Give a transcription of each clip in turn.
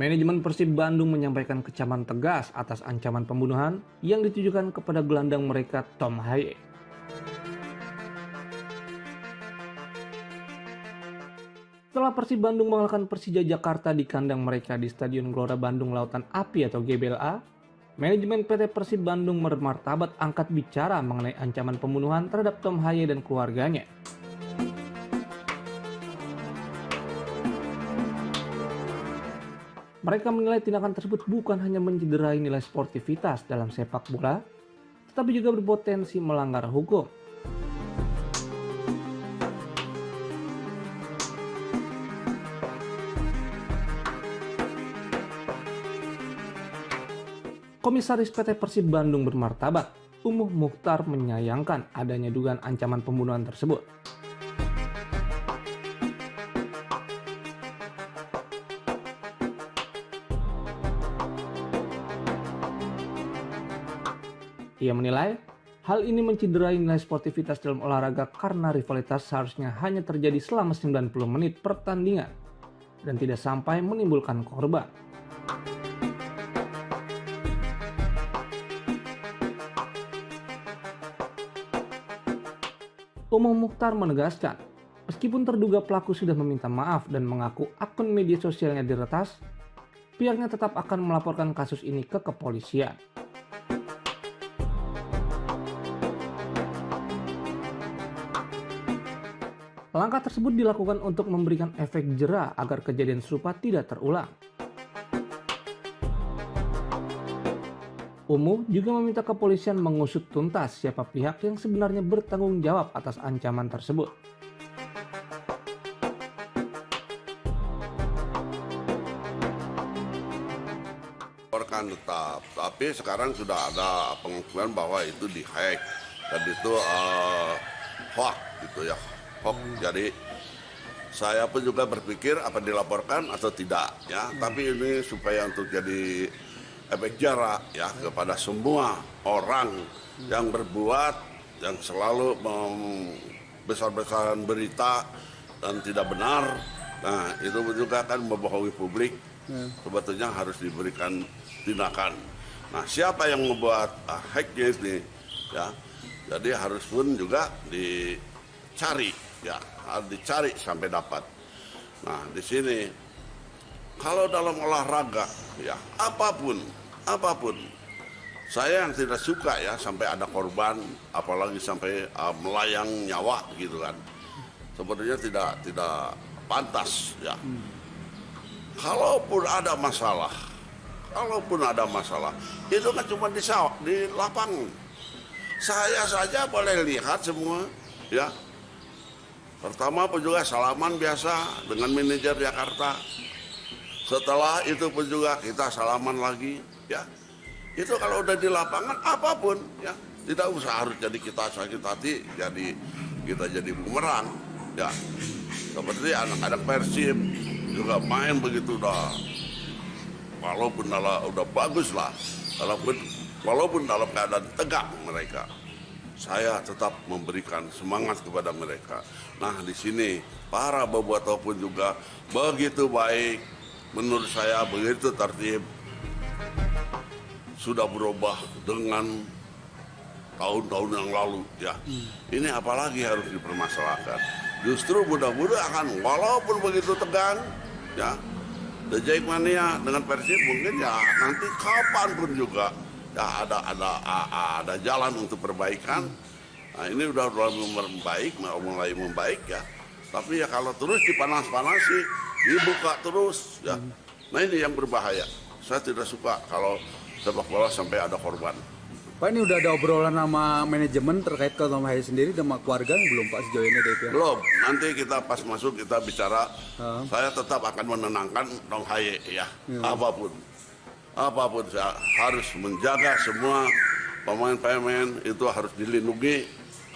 Manajemen Persib Bandung menyampaikan kecaman tegas atas ancaman pembunuhan yang ditujukan kepada gelandang mereka Tom Haye. Setelah Persib Bandung mengalahkan Persija Jakarta di kandang mereka di Stadion Gelora Bandung Lautan Api atau GBLA, manajemen PT Persib Bandung bermartabat angkat bicara mengenai ancaman pembunuhan terhadap Tom Haye dan keluarganya. Mereka menilai tindakan tersebut bukan hanya mencederai nilai sportivitas dalam sepak bola, tetapi juga berpotensi melanggar hukum. Komisaris PT Persib Bandung bermartabat, Umuh Mukhtar menyayangkan adanya dugaan ancaman pembunuhan tersebut. Ia menilai, hal ini mencederai nilai sportivitas dalam olahraga karena rivalitas seharusnya hanya terjadi selama 90 menit pertandingan dan tidak sampai menimbulkan korban. Umuh Mukhtar menegaskan, meskipun terduga pelaku sudah meminta maaf dan mengaku akun media sosialnya diretas, pihaknya tetap akan melaporkan kasus ini ke kepolisian. Langkah tersebut dilakukan untuk memberikan efek jera agar kejadian serupa tidak terulang. Umuh juga meminta kepolisian mengusut tuntas siapa pihak yang sebenarnya bertanggung jawab atas ancaman tersebut. Laporkan tetap, tapi sekarang sudah ada pengakuan bahwa itu di-hack dan itu hoax gitu ya. Jadi saya pun juga berpikir apa dilaporkan atau tidak ya, tapi ini supaya untuk jadi efek jera ya kepada semua orang yang berbuat, yang selalu membesar-besarkan berita dan tidak benar. Nah, itu juga kan membohongi publik. Sebetulnya harus diberikan tindakan. Nah, siapa yang membuat hacknya ini ya, jadi harus pun juga dicari. Ya, harus dicari sampai dapat. Nah, di sini kalau dalam olahraga ya apapun, saya yang tidak suka ya sampai ada korban, apalagi sampai melayang nyawa gitu kan. Sebetulnya tidak pantas ya. Kalaupun ada masalah, itu kan cuma di lapangan. Saya saja boleh lihat semua ya. Pertama pun juga salaman biasa dengan manajer Jakarta. Setelah itu pun juga kita salaman lagi, ya. Itu kalau udah di lapangan apapun, ya. Tidak usah harus jadi kita sakit hati, kita jadi bumerang, ya. Seperti anak-anak Persib juga main begitu udah, walaupun udah bagus lah, walaupun dalam keadaan tegak mereka. Saya tetap memberikan semangat kepada mereka. Nah, di sini para bobotoh pun juga begitu baik. Menurut saya begitu tertib. Sudah berubah dengan tahun-tahun yang lalu ya. Ini apalagi harus dipermasalahkan. Justru mudah-mudahan walaupun begitu tegang ya, The Jackmania dengan Persib mungkin ya nanti kapanpun juga ya ada jalan untuk perbaikan. Nah, ini udah mulai membaik ya. Tapi ya kalau terus dipanas-panasi, dibuka terus ya. Nah, ini yang berbahaya. Saya tidak suka kalau sepak bola sampai ada korban. Pak, ini udah ada obrolan sama manajemen terkait ke Tom Haye sendiri sama keluarga belum Pak sejauh ini dari pihak? Belum. Nanti kita pas masuk kita bicara. Saya tetap akan menenangkan Tom Haye ya. Apapun saya harus menjaga semua pemain-pemain itu harus dilindungi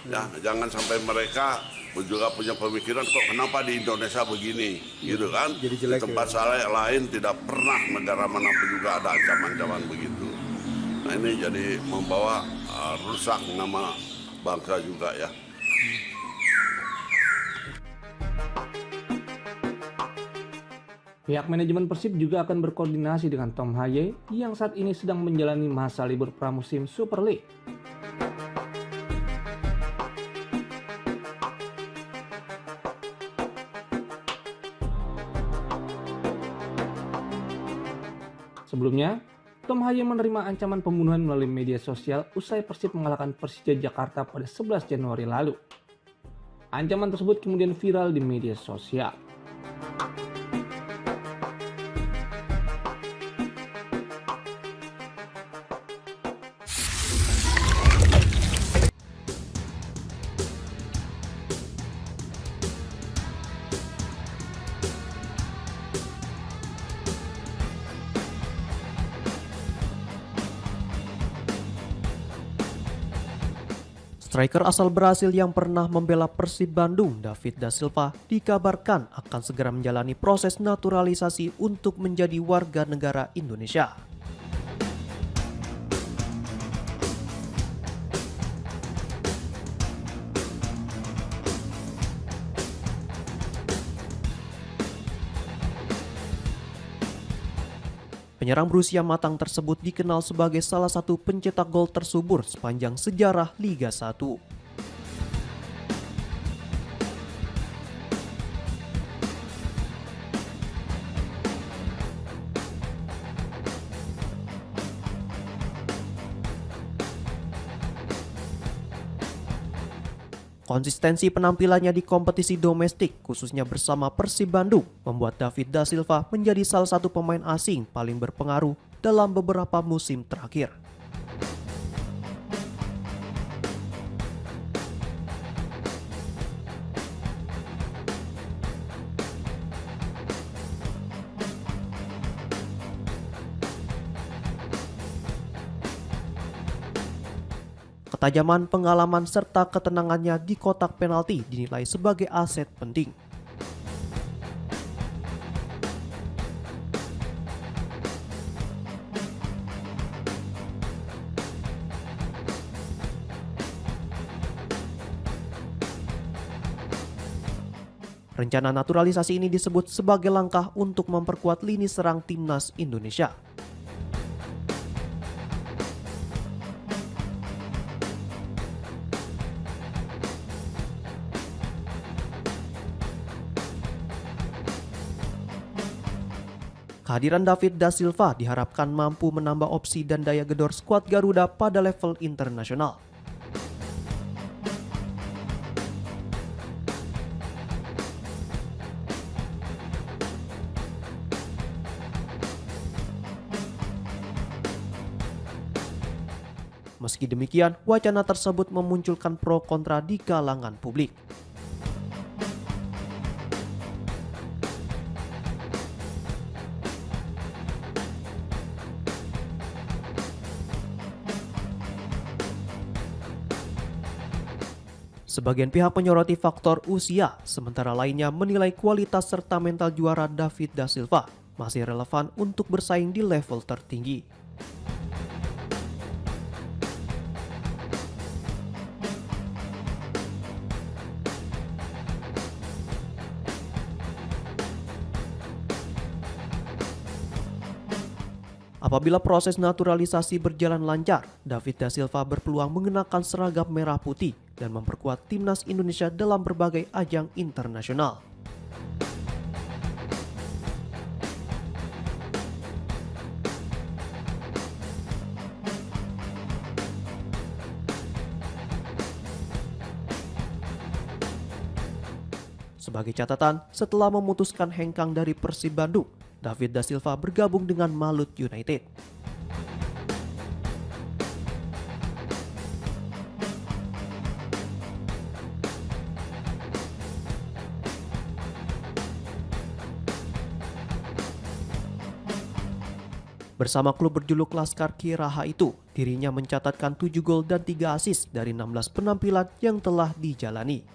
ya, jangan sampai mereka juga punya pemikiran kok kenapa di Indonesia begini gitu kan. Di tempat saya lain tidak pernah negara manapun juga ada ancaman-ancaman begitu. Nah, ini jadi membawa rusak nama bangsa juga ya. Pihak manajemen Persib juga akan berkoordinasi dengan Tom Haye yang saat ini sedang menjalani masa libur pramusim Super League. Sebelumnya, Tom Haye menerima ancaman pembunuhan melalui media sosial usai Persib mengalahkan Persija Jakarta pada 11 Januari lalu. Ancaman tersebut kemudian viral di media sosial. Striker asal Brasil yang pernah membela Persib Bandung, David da Silva, dikabarkan akan segera menjalani proses naturalisasi untuk menjadi warga negara Indonesia. Penyerang berusia matang tersebut dikenal sebagai salah satu pencetak gol tersubur sepanjang sejarah Liga 1. Konsistensi penampilannya di kompetisi domestik, khususnya bersama Persib Bandung, membuat David da Silva menjadi salah satu pemain asing paling berpengaruh dalam beberapa musim terakhir. Ketajaman, pengalaman, serta ketenangannya di kotak penalti dinilai sebagai aset penting. Rencana naturalisasi ini disebut sebagai langkah untuk memperkuat lini serang timnas Indonesia. Kehadiran David da Silva diharapkan mampu menambah opsi dan daya gedor skuad Garuda pada level internasional. Meski demikian, wacana tersebut memunculkan pro kontra di kalangan publik. Sebagian pihak menyoroti faktor usia, sementara lainnya menilai kualitas serta mental juara David da Silva masih relevan untuk bersaing di level tertinggi. Apabila proses naturalisasi berjalan lancar, David da Silva berpeluang mengenakan seragam merah putih dan memperkuat timnas Indonesia dalam berbagai ajang internasional. Sebagai catatan, setelah memutuskan hengkang dari Persib Bandung, David da Silva bergabung dengan Malut United. Bersama klub berjuluk Laskar Kiraha itu, dirinya mencatatkan 7 gol dan 3 assist dari 16 penampilan yang telah dijalani.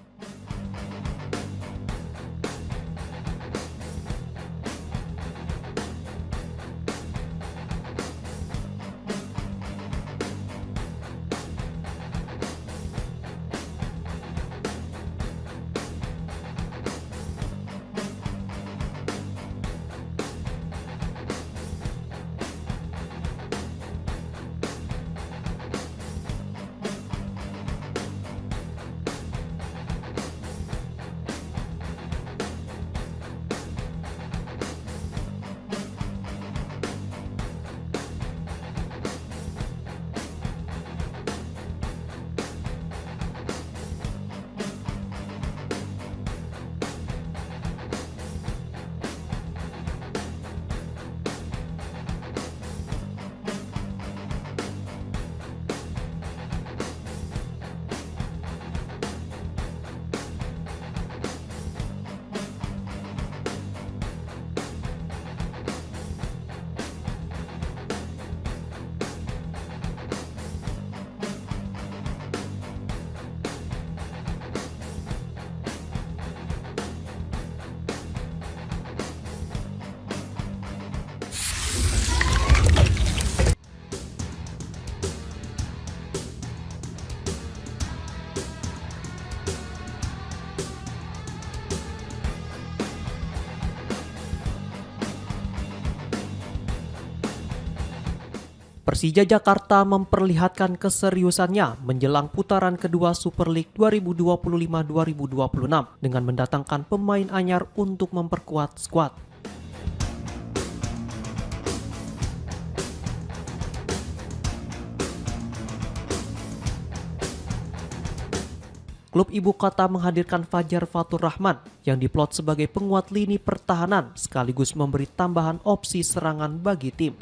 Persija Jakarta memperlihatkan keseriusannya menjelang putaran kedua Super League 2025-2026 dengan mendatangkan pemain anyar untuk memperkuat skuad. Klub ibu kota menghadirkan Fajar Fatur Rahman yang diplot sebagai penguat lini pertahanan sekaligus memberi tambahan opsi serangan bagi tim.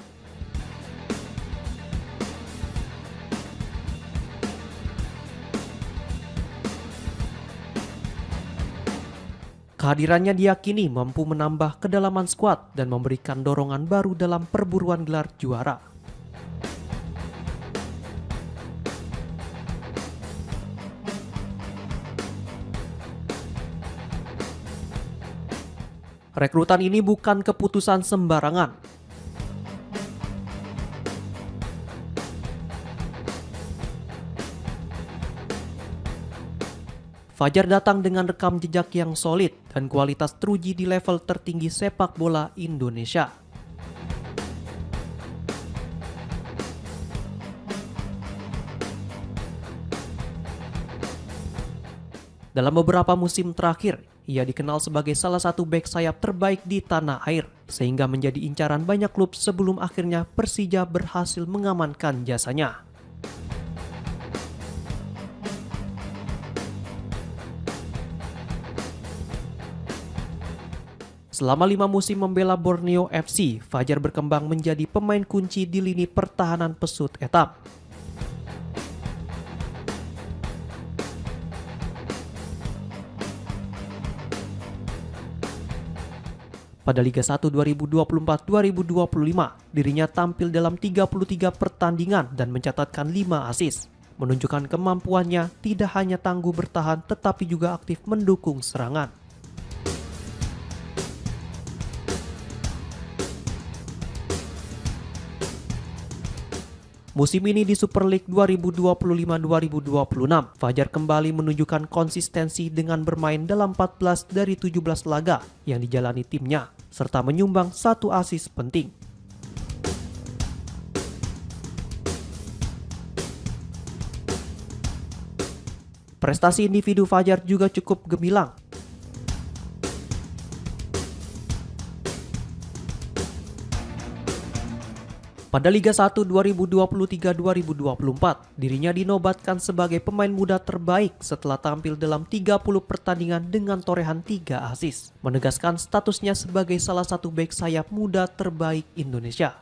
Kehadirannya diyakini mampu menambah kedalaman skuad dan memberikan dorongan baru dalam perburuan gelar juara. Rekrutan ini bukan keputusan sembarangan. Fajar datang dengan rekam jejak yang solid dan kualitas teruji di level tertinggi sepak bola Indonesia. Dalam beberapa musim terakhir, ia dikenal sebagai salah satu bek sayap terbaik di tanah air, sehingga menjadi incaran banyak klub sebelum akhirnya Persija berhasil mengamankan jasanya. Selama 5 musim membela Borneo FC, Fajar berkembang menjadi pemain kunci di lini pertahanan pesut etam. Pada Liga 1 2024-2025, dirinya tampil dalam 33 pertandingan dan mencatatkan 5 assist, menunjukkan kemampuannya tidak hanya tangguh bertahan tetapi juga aktif mendukung serangan. Musim ini di Super League 2025-2026, Fajar kembali menunjukkan konsistensi dengan bermain dalam 14 dari 17 laga yang dijalani timnya, serta menyumbang 1 assist penting. Prestasi individu Fajar juga cukup gemilang. Pada Liga 1 2023-2024, dirinya dinobatkan sebagai pemain muda terbaik setelah tampil dalam 30 pertandingan dengan torehan 3 assist, menegaskan statusnya sebagai salah satu bek sayap muda terbaik Indonesia.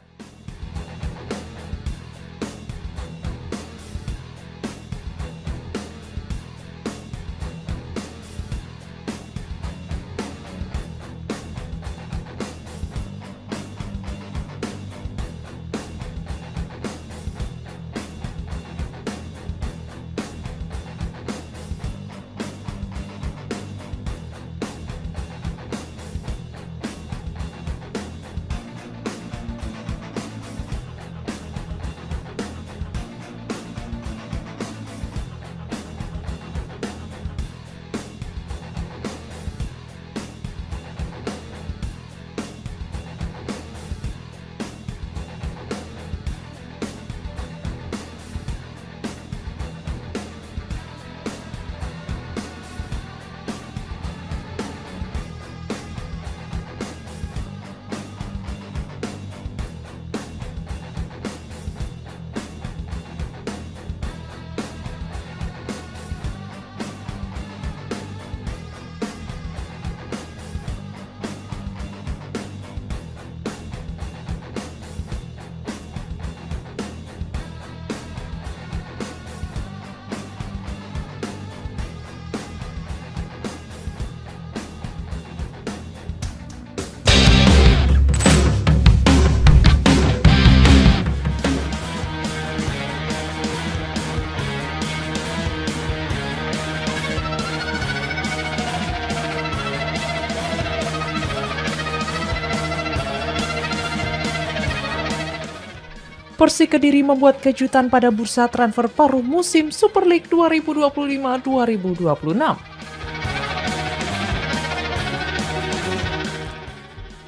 Persik Kediri membuat kejutan pada bursa transfer paruh musim Super League 2025-2026.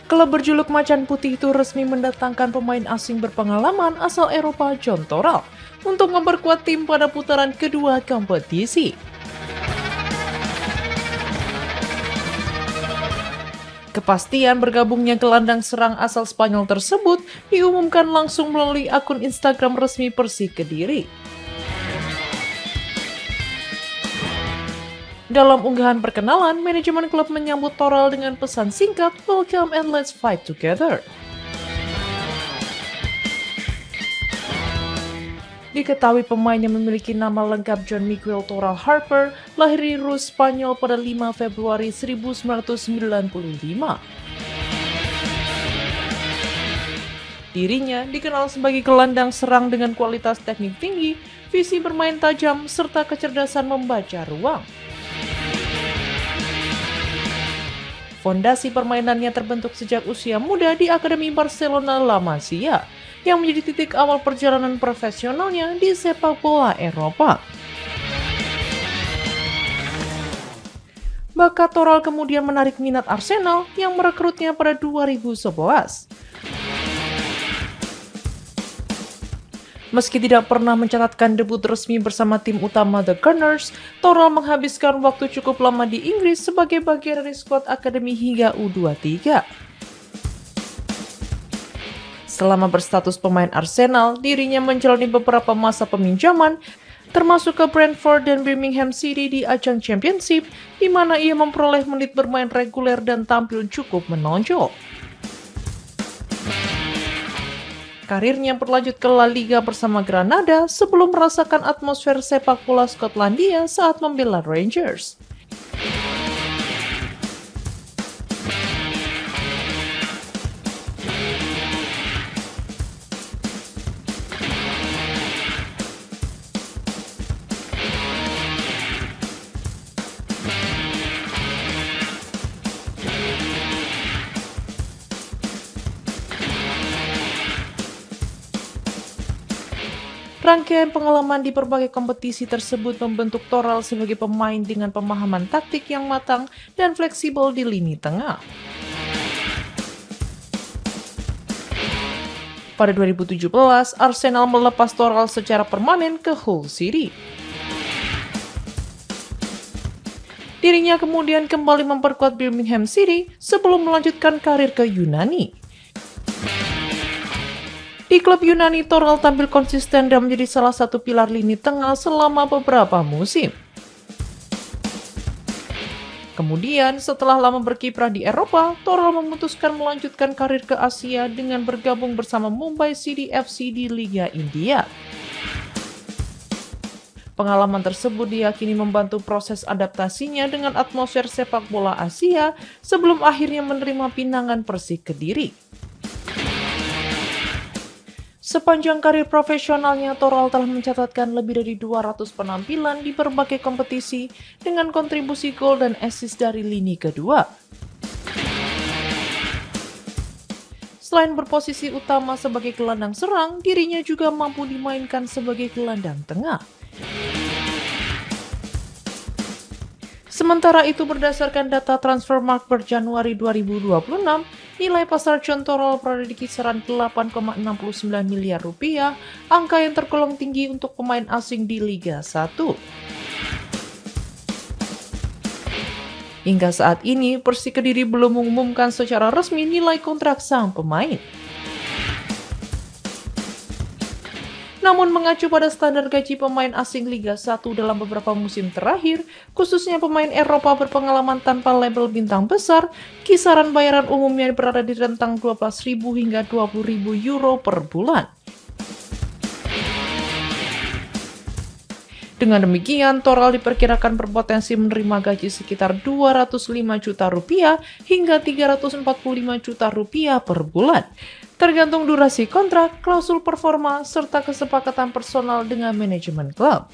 Klub berjuluk Macan Putih itu resmi mendatangkan pemain asing berpengalaman asal Eropa John Toral untuk memperkuat tim pada putaran kedua kompetisi. Kepastian bergabungnya gelandang serang asal Spanyol tersebut diumumkan langsung melalui akun Instagram resmi Persik Kediri. Dalam unggahan perkenalan, manajemen klub menyambut Toral dengan pesan singkat, "Welcome and let's fight together." Diketahui pemain yang memiliki nama lengkap John Miguel Toral Harper lahir di Rus, Spanyol pada 5 Februari 1995. Dirinya dikenal sebagai gelandang serang dengan kualitas teknik tinggi, visi bermain tajam, serta kecerdasan membaca ruang. Fondasi permainannya terbentuk sejak usia muda di Akademi Barcelona La Masia, yang menjadi titik awal perjalanan profesionalnya di sepak bola Eropa. Bakat Toral kemudian menarik minat Arsenal yang merekrutnya pada 2011. Meski tidak pernah mencatatkan debut resmi bersama tim utama The Gunners, Toral menghabiskan waktu cukup lama di Inggris sebagai bagian dari skuad akademi hingga U23. Selama berstatus pemain Arsenal, dirinya menjalani beberapa masa peminjaman, termasuk ke Brentford dan Birmingham City di ajang Championship, di mana ia memperoleh menit bermain reguler dan tampil cukup menonjol. Karirnya berlanjut ke La Liga bersama Granada sebelum merasakan atmosfer sepak bola Skotlandia saat membela Rangers. Rangkaian pengalaman di berbagai kompetisi tersebut membentuk Toral sebagai pemain dengan pemahaman taktik yang matang dan fleksibel di lini tengah. Pada 2017, Arsenal melepas Toral secara permanen ke Hull City. Dirinya kemudian kembali memperkuat Birmingham City sebelum melanjutkan karir ke Yunani. Di klub Yunani, Toral tampil konsisten dan menjadi salah satu pilar lini tengah selama beberapa musim. Kemudian, setelah lama berkiprah di Eropa, Toral memutuskan melanjutkan karir ke Asia dengan bergabung bersama Mumbai City FC di Liga India. Pengalaman tersebut diyakini membantu proses adaptasinya dengan atmosfer sepak bola Asia sebelum akhirnya menerima pinangan Persik Kediri. Sepanjang karir profesionalnya, Toral telah mencatatkan lebih dari 200 penampilan di berbagai kompetisi dengan kontribusi gol dan assist dari lini kedua. Selain berposisi utama sebagai gelandang serang, dirinya juga mampu dimainkan sebagai gelandang tengah. Sementara itu, berdasarkan data Transfermarkt per Januari 2026, nilai pasar John Toral berada di kisaran 8,69 miliar rupiah, angka yang tergolong tinggi untuk pemain asing di Liga 1. Hingga saat ini, Persik Kediri belum mengumumkan secara resmi nilai kontrak sang pemain. Namun mengacu pada standar gaji pemain asing Liga 1 dalam beberapa musim terakhir, khususnya pemain Eropa berpengalaman tanpa label bintang besar, kisaran bayaran umumnya berada di rentang 12.000 hingga 20.000 euro per bulan. Dengan demikian, Toral diperkirakan berpotensi menerima gaji sekitar 205 juta rupiah hingga 345 juta rupiah per bulan, tergantung durasi kontrak, klausul performa, serta kesepakatan personal dengan manajemen klub.